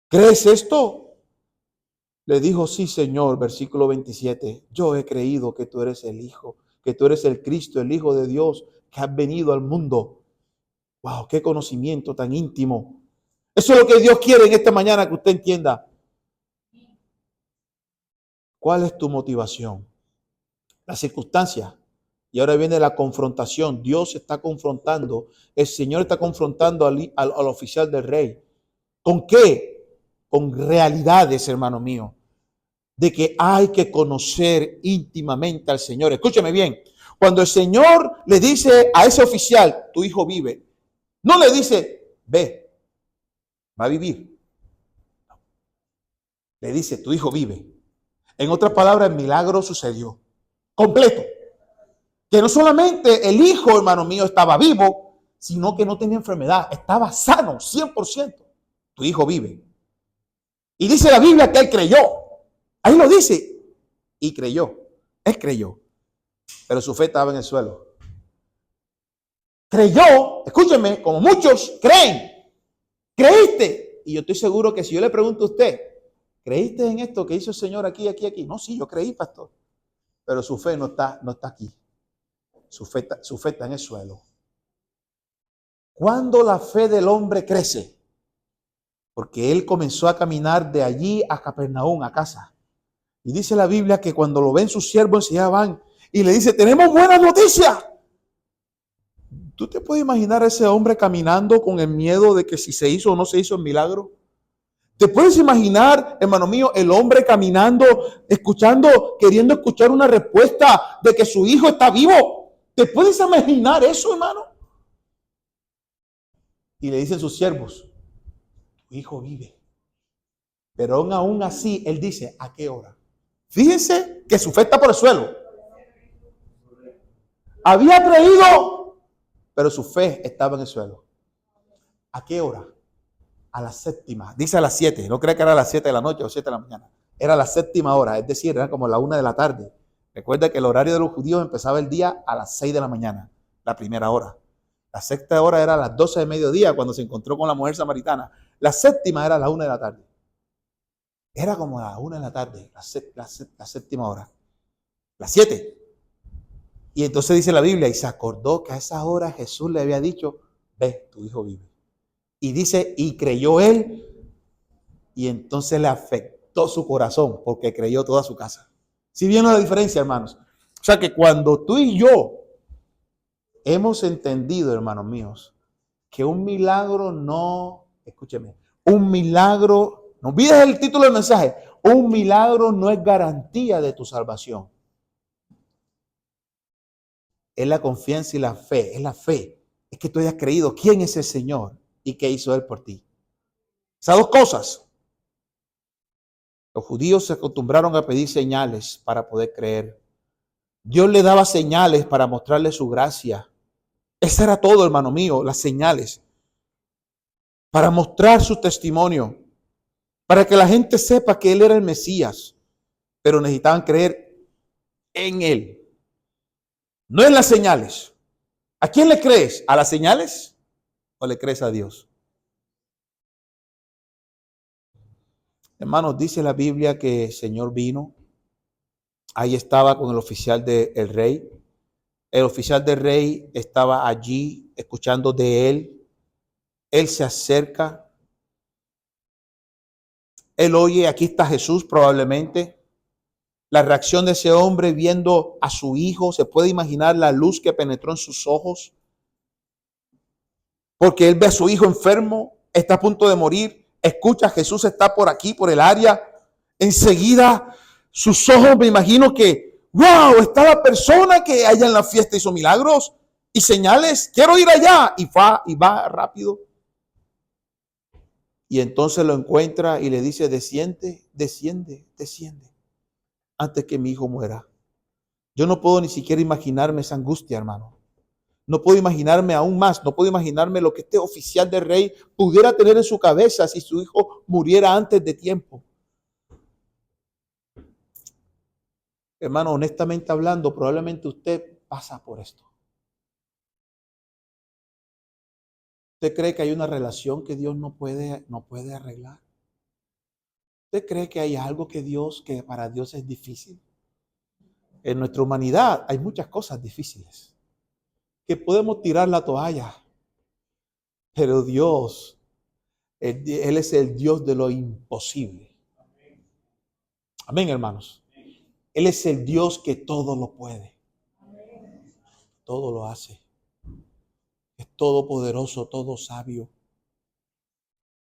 ¿Crees esto? Le dijo, sí, Señor, versículo 27, yo he creído que tú eres el Hijo, que tú eres el Cristo, el Hijo de Dios, que has venido al mundo. Wow, qué conocimiento tan íntimo. Eso es lo que Dios quiere en esta mañana, que usted entienda. ¿Cuál es tu motivación? La circunstancia. Y ahora viene la confrontación. Dios está confrontando, el Señor está confrontando al oficial del rey. ¿Con qué? Con realidades, hermano mío, de que hay que conocer íntimamente al Señor. Escúcheme bien, cuando el Señor le dice a ese oficial, tu hijo vive, no le dice, ve, va a vivir. Le dice, tu hijo vive. En otras palabras, el milagro sucedió, completo. Que no solamente el hijo, hermano mío, estaba vivo, sino que no tenía enfermedad, estaba sano, 100%. tu hijo vive. Y dice la Biblia que él creyó. Ahí lo dice. Y creyó. Él creyó. Pero su fe estaba en el suelo. Creyó, escúcheme, como muchos creen. ¿Creíste? Y yo estoy seguro que si yo le pregunto a usted, ¿creíste en esto que hizo el Señor aquí? No, sí, yo creí, pastor. Pero su fe no está aquí. Su fe está en el suelo. ¿Cuándo la fe del hombre crece? Porque él comenzó a caminar de allí a Capernaum, a casa. Y dice la Biblia que cuando lo ven sus siervos, ya van y le dice, tenemos buenas noticias. ¿Tú te puedes imaginar a ese hombre caminando con el miedo de que si se hizo o no se hizo el milagro? ¿Te puedes imaginar, hermano mío, el hombre caminando, queriendo escuchar una respuesta de que su hijo está vivo? ¿Te puedes imaginar eso, hermano? Y le dicen sus siervos, tu hijo vive. Pero aún así, él dice, ¿a qué hora? Fíjense que su fe está por el suelo. Había creído, pero su fe estaba en el suelo. ¿A qué hora? A la séptima. Dice a las 7. No cree que era a las 7 de la noche o 7 de la mañana. Era la séptima hora, es decir, era como la 1 de la tarde. Recuerda que el horario de los judíos empezaba el día a las 6 de la mañana, la primera hora. La sexta hora era a las 12 de mediodía cuando se encontró con la mujer samaritana. La séptima era a la 1 de la tarde. Era como a la 1 de la tarde, la séptima hora. Las 7. Y entonces dice la Biblia, y se acordó que a esa hora Jesús le había dicho, ve, tu hijo vive. Y dice, y creyó él, y entonces le afectó su corazón, porque creyó toda su casa. ¿Sí vieron la diferencia, hermanos? O sea que cuando tú y yo hemos entendido, hermanos míos, que un milagro no, escúcheme, un milagro, no olvides el título del mensaje, un milagro no es garantía de tu salvación. Es la confianza y la fe, es la fe. Es que tú hayas creído quién es el Señor y qué hizo Él por ti. Esas dos cosas. Los judíos se acostumbraron a pedir señales para poder creer. Dios le daba señales para mostrarle su gracia. Eso era todo, hermano mío, las señales. Para mostrar su testimonio. Para que la gente sepa que Él era el Mesías. Pero necesitaban creer en Él. No en las señales. ¿A quién le crees? ¿A las señales? ¿O le crees a Dios? Hermanos, dice la Biblia que el Señor vino. Ahí estaba con el oficial del rey. El oficial del rey estaba allí escuchando de él. Él se acerca. Él oye, aquí está Jesús probablemente. La reacción de ese hombre viendo a su hijo, se puede imaginar la luz que penetró en sus ojos. Porque él ve a su hijo enfermo, está a punto de morir. Escucha, Jesús está por aquí, por el área. Enseguida, sus ojos, me imagino que, wow, está la persona que allá en la fiesta hizo milagros y señales. Quiero ir allá. Y va rápido. Y entonces lo encuentra y le dice, desciende, antes que mi hijo muera. Yo no puedo ni siquiera imaginarme esa angustia, hermano. No puedo imaginarme aún más, no puedo imaginarme lo que este oficial del rey pudiera tener en su cabeza si su hijo muriera antes de tiempo. Hermano, honestamente hablando, probablemente usted pasa por esto. ¿Usted cree que hay una relación que Dios no puede arreglar? ¿Usted cree que hay algo que para Dios es difícil? En nuestra humanidad hay muchas cosas difíciles que podemos tirar la toalla, pero Dios, Él es el Dios de lo imposible. Amén, hermanos. Él es el Dios que todo lo puede, todo lo hace. Es todopoderoso, todo sabio.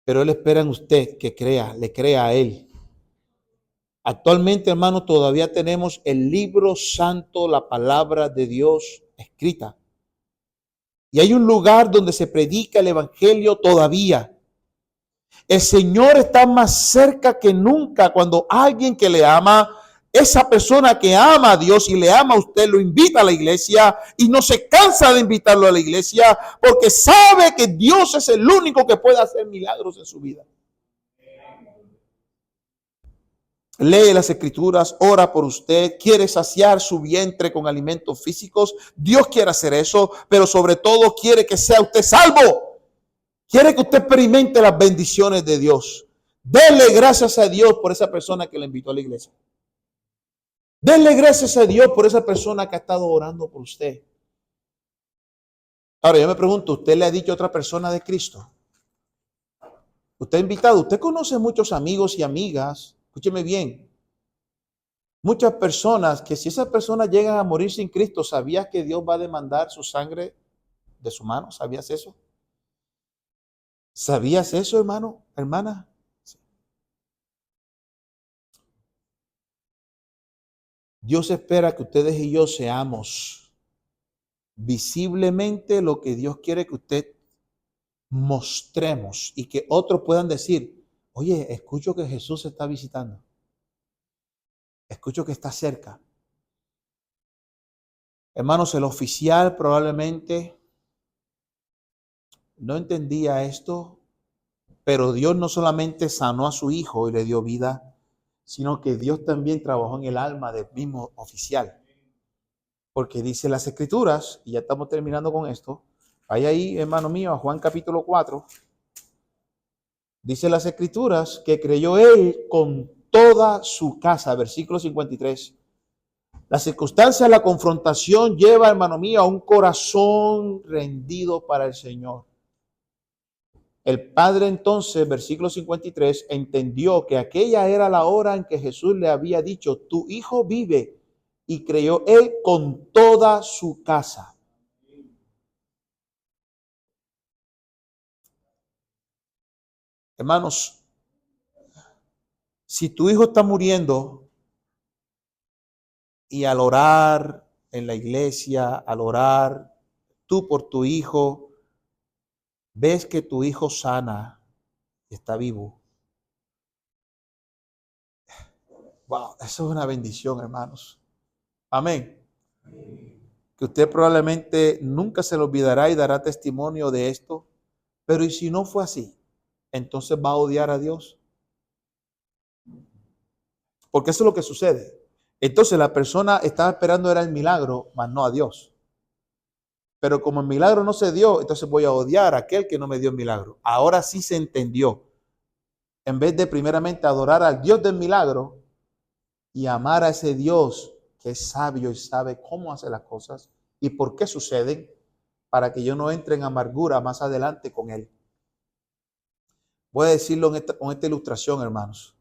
Pero Él espera en usted que le crea a Él. Actualmente, hermanos, todavía tenemos el libro santo, la palabra de Dios escrita. Y hay un lugar donde se predica el evangelio todavía. El Señor está más cerca que nunca cuando alguien que le ama, esa persona que ama a Dios y le ama a usted, lo invita a la iglesia y no se cansa de invitarlo a la iglesia porque sabe que Dios es el único que puede hacer milagros en su vida. lee las escrituras, ora por usted, quiere saciar su vientre con alimentos físicos. Dios quiere hacer eso, pero sobre todo quiere que sea usted salvo. Quiere que usted experimente las bendiciones de Dios. Denle gracias a Dios por esa persona que le invitó a la iglesia. Denle gracias a Dios por esa persona que ha estado orando por usted. Ahora yo me pregunto, ¿usted le ha dicho a otra persona de Cristo? Usted ha invitado, usted conoce muchos amigos y amigas, escúcheme bien, muchas personas que si esas personas llegan a morir sin Cristo, ¿sabías que Dios va a demandar su sangre de su mano? ¿Sabías eso? ¿Sabías eso, hermano, hermana? Dios espera que ustedes y yo seamos visiblemente lo que Dios quiere que usted mostremos y que otros puedan decir, oye, escucho que Jesús se está visitando. Escucho que está cerca. Hermanos, el oficial probablemente no entendía esto, pero Dios no solamente sanó a su hijo y le dio vida, sino que Dios también trabajó en el alma del mismo oficial. Porque dice las escrituras, y ya estamos terminando con esto, vaya ahí, hermano mío, a Juan capítulo 4, dice las escrituras que creyó él con toda su casa, versículo 53. La circunstancia, la confrontación lleva, hermano mío, a un corazón rendido para el Señor. El padre entonces, versículo 53, entendió que aquella era la hora en que Jesús le había dicho, tu hijo vive, y creyó él con toda su casa. Hermanos, si tu hijo está muriendo y al orar en la iglesia, al orar tú por tu hijo, ves que tu hijo sana y está vivo. Wow, eso es una bendición, hermanos. Amén. Que usted probablemente nunca se lo olvidará y dará testimonio de esto. Pero ¿y si no fue así? Entonces va a odiar a Dios. Porque eso es lo que sucede. Entonces la persona estaba esperando era el milagro, mas no a Dios. Pero como el milagro no se dio, entonces voy a odiar a aquel que no me dio el milagro. Ahora sí se entendió. En vez de primeramente adorar al Dios del milagro y amar a ese Dios que es sabio y sabe cómo hacer las cosas y por qué suceden, para que yo no entre en amargura más adelante con él. Voy a decirlo con esta ilustración, hermanos.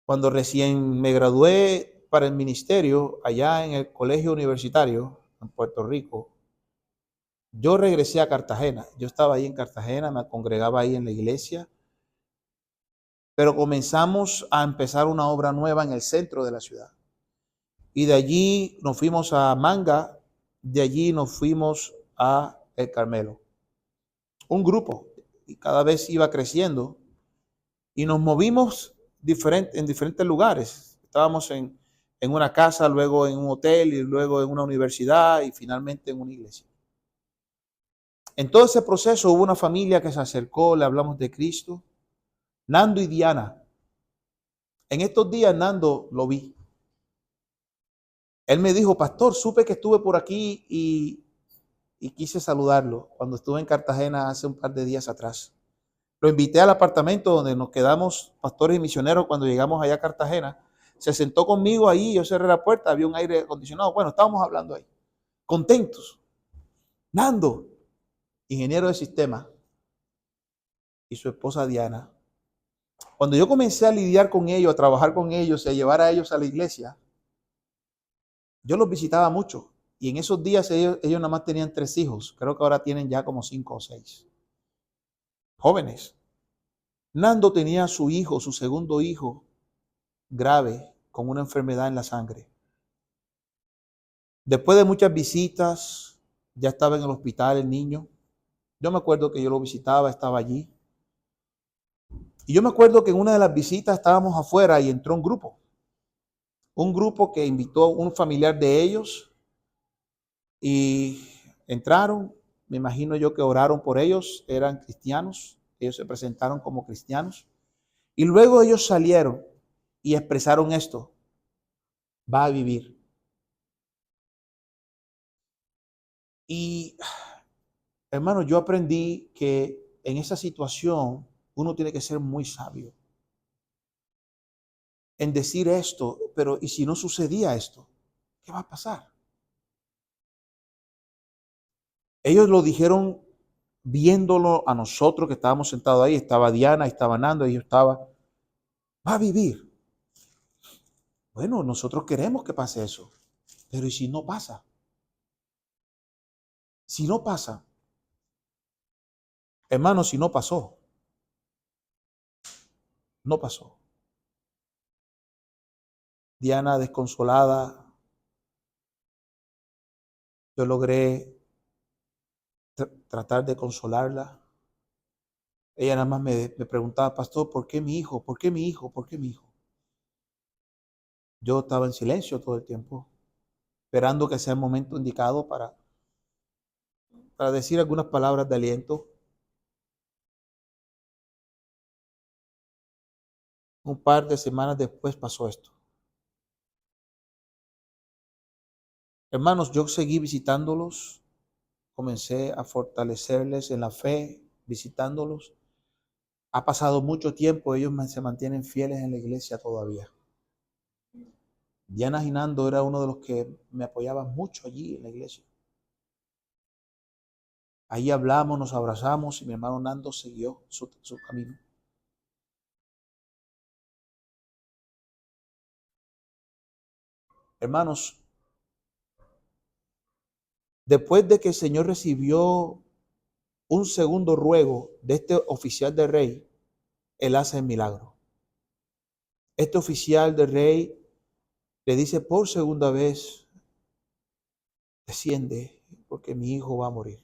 Cuando recién me gradué para el ministerio, allá en el colegio universitario, en Puerto Rico, yo regresé a Cartagena. Yo estaba ahí en Cartagena, me congregaba ahí en la iglesia, pero comenzamos a empezar una obra nueva en el centro de la ciudad. Y de allí nos fuimos a Manga, de allí nos fuimos a El Carmelo. Un grupo, y cada vez iba creciendo, y nos movimos en diferentes lugares. Estábamos en una casa, luego en un hotel, y luego en una universidad, y finalmente en una iglesia. En todo ese proceso hubo una familia que se acercó, le hablamos de Cristo, Nando y Diana. En estos días Nando lo vi. Él me dijo, pastor, supe que estuve por aquí y quise saludarlo cuando estuve en Cartagena hace un par de días atrás. Lo invité al apartamento donde nos quedamos pastores y misioneros cuando llegamos allá a Cartagena. Se sentó conmigo ahí, yo cerré la puerta, había un aire acondicionado. Bueno, estábamos hablando ahí, contentos. Nando, ingeniero de sistema, y su esposa Diana. Cuando yo comencé a lidiar con ellos, a trabajar con ellos y a llevar a ellos a la iglesia, yo los visitaba mucho. Y en esos días ellos nada más tenían 3 hijos. Creo que ahora tienen ya como 5 o 6. Jóvenes. Nando tenía a su hijo, su segundo hijo, grave, con una enfermedad en la sangre. Después de muchas visitas, ya estaba en el hospital el niño. Yo me acuerdo que yo lo visitaba, estaba allí. Y yo me acuerdo que en una de las visitas estábamos afuera y entró un grupo. Un grupo que invitó a un familiar de ellos y entraron. Me imagino yo que oraron por ellos, eran cristianos. Ellos se presentaron como cristianos. Y luego ellos salieron y expresaron esto: va a vivir. Y hermano, yo aprendí que en esa situación uno tiene que ser muy sabio en decir esto, pero ¿y si no sucedía esto? ¿Qué va a pasar? Ellos lo dijeron viéndolo a nosotros que estábamos sentados ahí. Estaba Diana, estaba Nando, y yo estaba, va a vivir. Bueno, nosotros queremos que pase eso, pero ¿y si no pasa? Si no pasa, hermano, si no pasó, no pasó. Diana desconsolada, yo logré tratar de consolarla. Ella nada más me preguntaba: pastor, ¿por qué mi hijo? ¿Por qué mi hijo? ¿Por qué mi hijo? Yo estaba en silencio todo el tiempo, esperando que sea el momento indicado para decir algunas palabras de aliento. Un par de semanas después pasó esto. Hermanos, yo seguí visitándolos, comencé a fortalecerles en la fe, visitándolos. Ha pasado mucho tiempo, ellos se mantienen fieles en la iglesia todavía. Diana Ginando era uno de los que me apoyaban mucho allí en la iglesia. Ahí hablamos, nos abrazamos y mi hermano Nando siguió su camino. Hermanos, después de que el Señor recibió un segundo ruego de este oficial del rey, Él hace el milagro. Este oficial del rey le dice por segunda vez: desciende porque mi hijo va a morir.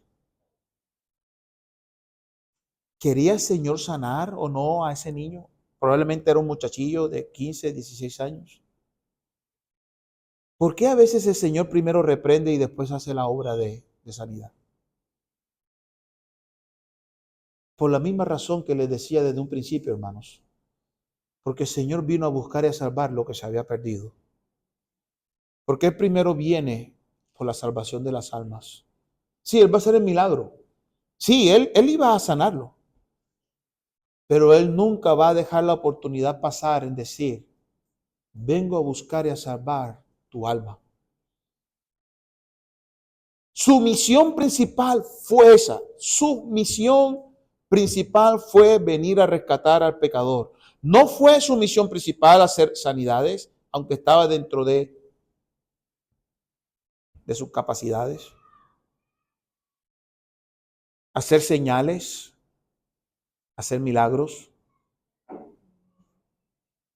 ¿Quería el Señor sanar o no a ese niño? Probablemente era un muchachillo de 15, 16 años. ¿Por qué a veces el Señor primero reprende y después hace la obra de sanidad? Por la misma razón que les decía desde un principio, hermanos. Porque el Señor vino a buscar y a salvar lo que se había perdido. Porque Él primero viene por la salvación de las almas. Sí, Él va a hacer el milagro. Sí, él iba a sanarlo. Pero Él nunca va a dejar la oportunidad pasar en decir: vengo a buscar y a salvar tu alma. Su misión principal fue esa. Su misión principal fue venir a rescatar al pecador. No fue su misión principal hacer sanidades, aunque estaba dentro de sus capacidades. Hacer señales, hacer milagros.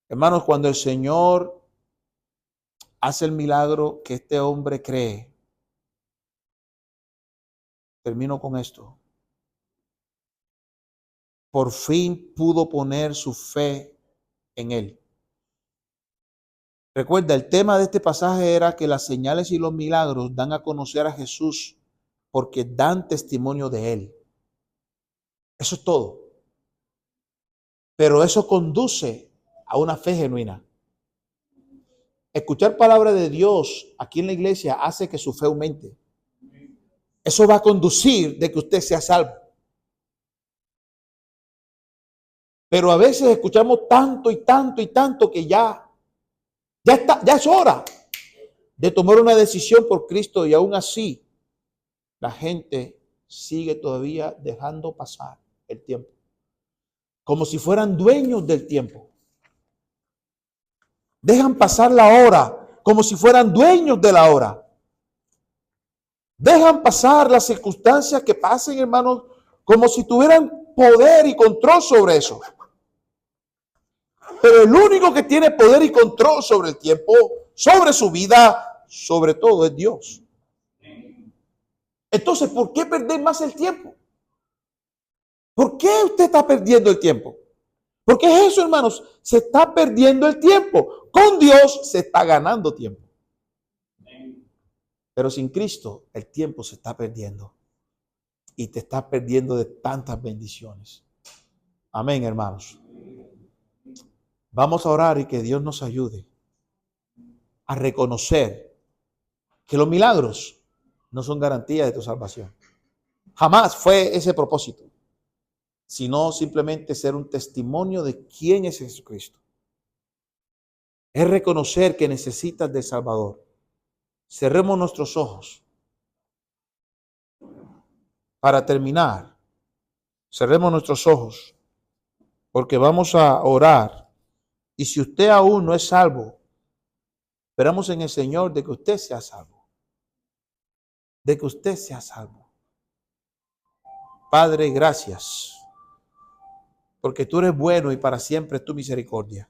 Hermanos, cuando el Señor hace el milagro que este hombre cree, termino con esto. Por fin pudo poner su fe en Él. Recuerda, el tema de este pasaje era que las señales y los milagros dan a conocer a Jesús porque dan testimonio de Él. Eso es todo. Pero eso conduce a una fe genuina. Escuchar palabra de Dios aquí en la iglesia hace que su fe aumente. Eso va a conducir de que usted sea salvo. Pero a veces escuchamos tanto y tanto y tanto que ya es hora de tomar una decisión por Cristo, y aún así la gente sigue todavía dejando pasar el tiempo, como si fueran dueños del tiempo. Dejan pasar la hora como si fueran dueños de la hora. Dejan pasar las circunstancias que pasen, hermanos, como si tuvieran poder y control sobre eso. Pero el único que tiene poder y control sobre el tiempo, sobre su vida, sobre todo es Dios. Entonces, ¿por qué perder más el tiempo? ¿Por qué usted está perdiendo el tiempo? Porque es eso, hermanos, se está perdiendo el tiempo. Con Dios se está ganando tiempo. Pero sin Cristo, el tiempo se está perdiendo. Y te estás perdiendo de tantas bendiciones. Amén, hermanos. Vamos a orar y que Dios nos ayude a reconocer que los milagros no son garantía de tu salvación. Jamás fue ese propósito, sino simplemente ser un testimonio de quién es Jesucristo. Es reconocer que necesitas de Salvador. Cerremos nuestros ojos. Para terminar, cerremos nuestros ojos, porque vamos a orar. Y si usted aún no es salvo, esperamos en el Señor de que usted sea salvo. De que usted sea salvo. Padre, gracias, porque tú eres bueno y para siempre es tu misericordia.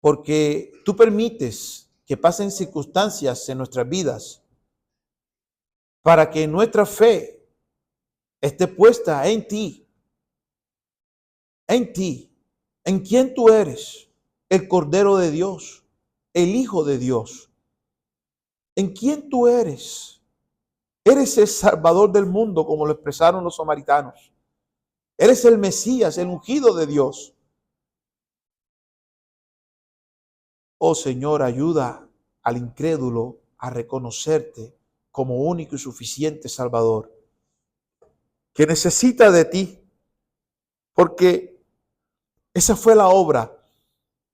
Porque tú permites que pasen circunstancias en nuestras vidas para que nuestra fe esté puesta en ti, en quién tú eres, el Cordero de Dios, el Hijo de Dios, en quién tú eres. Eres el Salvador del mundo, como lo expresaron los samaritanos. Eres el Mesías, el ungido de Dios. Oh Señor, ayuda al incrédulo a reconocerte como único y suficiente Salvador, que necesita de ti, porque esa fue la obra,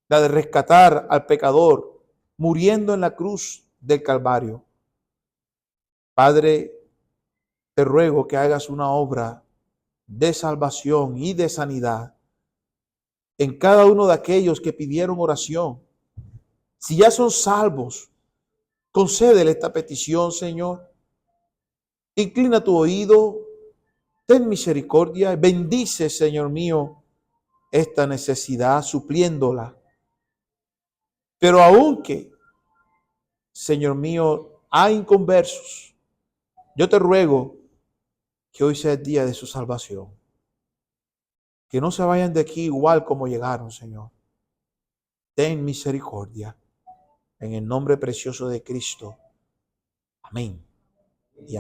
la de rescatar al pecador, muriendo en la cruz del Calvario. Padre, te ruego que hagas una obra de salvación y de sanidad en cada uno de aquellos que pidieron oración. Si ya son salvos, concédele esta petición, Señor. Inclina tu oído, ten misericordia, bendice, Señor mío, esta necesidad, supliéndola. Pero aunque, Señor mío, hay inconversos, yo te ruego que hoy sea el día de su salvación. Que no se vayan de aquí igual como llegaron, Señor. Ten misericordia. En el nombre precioso de Cristo. Amén. Y amén.